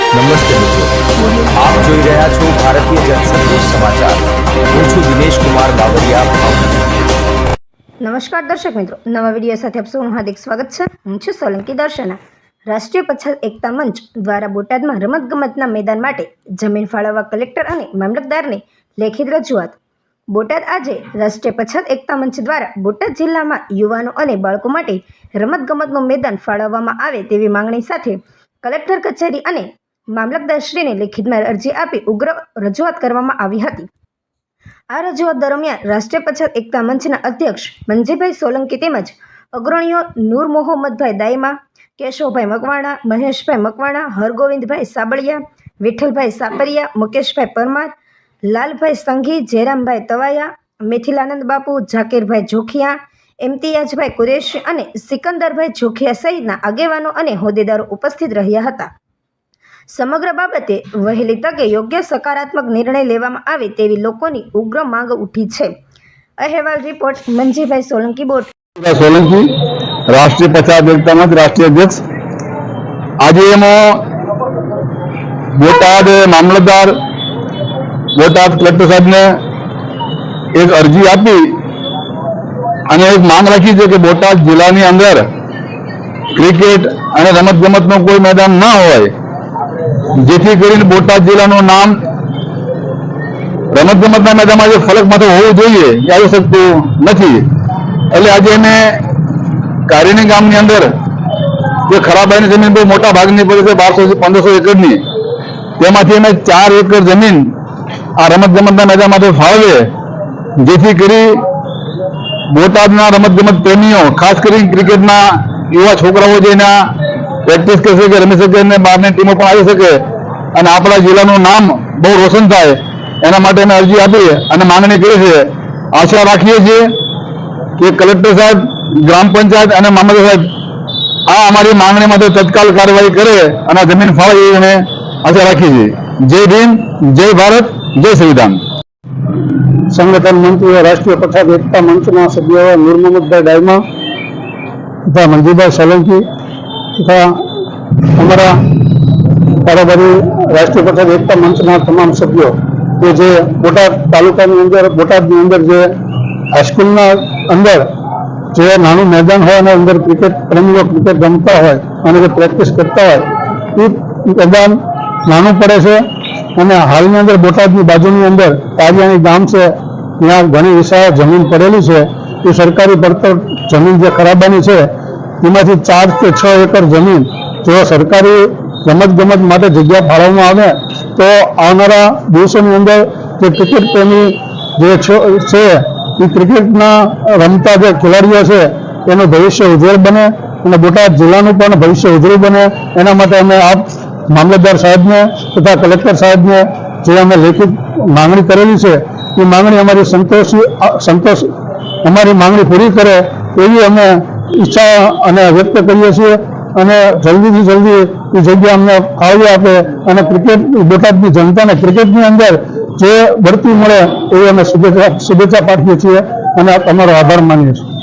નમસ્તે મિત્રો, આપ જોઈ રહ્યા છો ભારતીય જનસંદેશ સમાચાર. હું છું દિનેશ કુમાર બાબરિયા, ભાવનગર. નમસ્કાર દર્શક મિત્રો, નવા વિડીયો સાથે આપ સૌનું હાર્દિક સ્વાગત છે. હું છું સોલંકી દર્શના. રાષ્ટ્રીય પછાત એકતા મંચ દ્વારા બોટાદમાં રમતગમતના મેદાન માટે જમીન ફાળવવા કલેક્ટર અને મામલતદારને લેખિત રજૂઆત. બોટાદ આજે રાષ્ટ્રીય પછાત એકતા મંચ દ્વારા બોટાદ જિલ્લામાં યુવાનો અને બાળકો માટે રમતગમતનું મેદાન ફાળવવામાં આવે તેવી માંગણી સાથે કલેક્ટર કચેરી અને મામલતદારશ્રીને લેખિતમાં અરજી આપી ઉગ્ર રજૂઆત કરવામાં આવી હતી. આ રજૂઆત દરમિયાન રાષ્ટ્રીય પછાત એકતા મંચના અધ્યક્ષ મંજીભાઈ સોલંકી તેમજ અગ્રણીઓ નૂર મોહમ્મદભાઈ દાયમા, કેશવભાઈ મકવાણા, મહેશભાઈ મકવાણા, હરગોવિંદભાઈ સાબળિયા, વિઠ્ઠલભાઈ સાપરિયા, મુકેશભાઈ પરમાર, લાલભાઈ સંઘી, જયરામભાઈ તવાયા, મિથિલાનંદ બાપુ, ઝાકીરભાઈ જોખિયા, ઇમ્તિયાજભાઈ કુરેશી અને સિકંદરભાઈ જોખિયા સહિતના આગેવાનો અને હોદ્દેદારો ઉપસ્થિત રહ્યા હતા. સમગ્ર બાબતે વહેલી તકે યોગ્ય સકારાત્મક નિર્ણય લેવામાં આવે તેવી લોકોની ઉગ્ર માંગ ઉઠી છે. અહેવાલ રિપોર્ટ મંજીભાઈ સોલંકી, બોટાદ. સોલંકી, રાષ્ટ્રીય પછાત એકતા મંચ રાષ્ટ્રીય અધ્યક્ષ. આજે એમાં બોટાદ મામલતદાર, બોટાદ કલેક્ટર સાહેબને એક અરજી આપી અને એક માંગ રાખી છે કે બોટાદ જિલ્લાની અંદર ક્રિકેટ અને રમતગમતનું કોઈ મેદાન ન હોય, જેથી કરીને બોટાદ જિલ્લાનું નામ રમતગમતના મેદાનમાં જે ફલક માથે હોવું જોઈએ એ આવી શકતું નથી. એટલે આજે એને કારેણી ગામની અંદર જે ખરાબાઈની જમીન બહુ મોટા ભાગની પડે છે, 1200 થી 1500 એકરની, તેમાંથી અમે 4 એકર જમીન આ રમતગમતના મેદાન માટે ફાળવે, જેથી કરી બોટાદના રમતગમત પ્રેમીઓ, ખાસ કરીને ક્રિકેટના યુવા છોકરાઓ જેના પ્રેક્ટિસ કરી શકે, રમી શકે અને બહારની ટીમો પણ આવી શકે અને આપણા જિલ્લાનું નામ બહુ રોશન થાય, એના માટે અમે અરજી આપી અને માંગણી કરી છે. આશા રાખીએ છીએ કે કલેક્ટર સાહેબ, ગ્રામ પંચાયત અને મામલતદાર સાહેબ આ અમારી માંગણી માટે તત્કાલ કાર્યવાહી કરે અને જમીન ફાળવે એવી અમે આશા રાખીએ છીએ. જય ભીમ, જય ભારત, જય સંવિધાન. સંગઠન મંત્રી રાષ્ટ્રીય પછાત એકતા મંચના સભ્યો નૂર મોહમ્મદભાઈ દાયમા તથા મંજીભાઈ સોલંકી તથા અમારા કારોબારી રાષ્ટ્રીય પછાત એકતા મંચના તમામ સભ્યો કે જે બોટાદ તાલુકાની અંદર, બોટાદની અંદર જે હાઈસ્કૂલના અંદર જે નાનું મેદાન હોય અને અંદર ક્રિકેટ પ્રેમીઓ ક્રિકેટ રમતા હોય અને જે પ્રેક્ટિસ કરતા હોય એ મેદાન નાનું પડે છે. અને હાલની અંદર બોટાદની બાજુની અંદર તારિયાણી ગામ છે, ત્યાં ઘણી વિશાળ જમીન પડેલી છે. એ સરકારી પડતર જમીન જે ખરાબાની છે એમાંથી 4 કે 6 એકર જમીન જો સરકારી રમતગમત માટે જગ્યા ફાળવવામાં આવે તો આવનારા દિવસોની અંદર જે ક્રિકેટ પ્રેમી જે છે એ ક્રિકેટના રમતા જે ખેલાડીઓ છે એનું ભવિષ્ય ઉજ્જવળ બને અને બોટાદ જિલ્લાનું પણ ભવિષ્ય ઉજ્જવળ બને. એના માટે અમે આપ મામલતદાર સાહેબને તથા કલેક્ટર સાહેબને જે અમે લેખિત માંગણી કરેલી છે એ માંગણી અમારી અમારી માંગણી પૂરી કરે એવી અમે ઈચ્છા અને વ્યક્ત કરીએ છીએ અને જલ્દીથી જલ્દી એ જગ્યા અમને ફાળવી આપે અને ક્રિકેટ બોટાદની જનતાને ક્રિકેટની અંદર જે બઢતી મળે એવી અમે શુભેચ્છા પાઠવીએ છીએ અને અમારો આભાર માનીએ છીએ.